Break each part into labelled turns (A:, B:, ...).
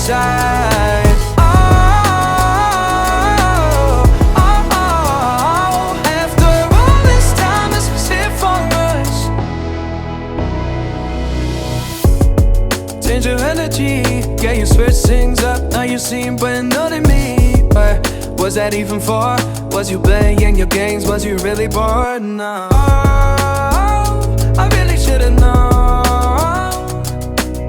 A: decide. After all this time, this was it for us. Change your energy, yeah, you switch things up. Now you seem brand new to me. But was that even for? Was you playing your games? Was you really bored? No. I really should've known.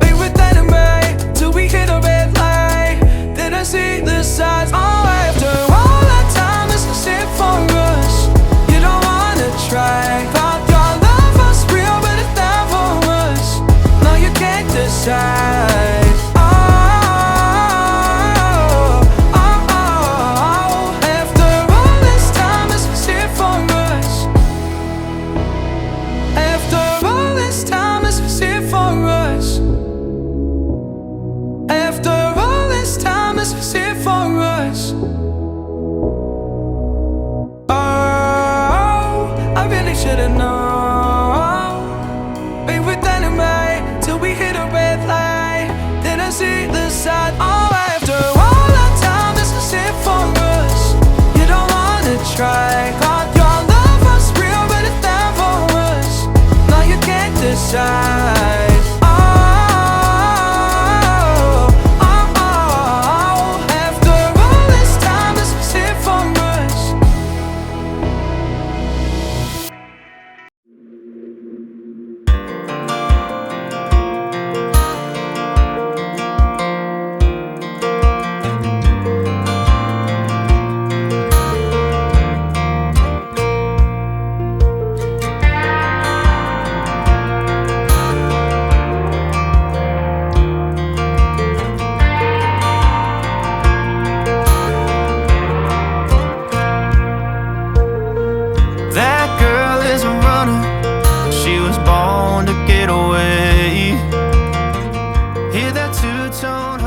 A: We were dynamite till we hit a red light. Didn't see the signs. Oh, after all that time, this is it for us. You don't wanna try. Thought your love was real, but it never was. No, you can't decide. Should've known. We were dynamite till we hit a red light. Didn't see the side. Oh, after all that time, this is it for us. You don't wanna try. Thought your love was real, but it never was. No, you can't decide. Hear that two-tone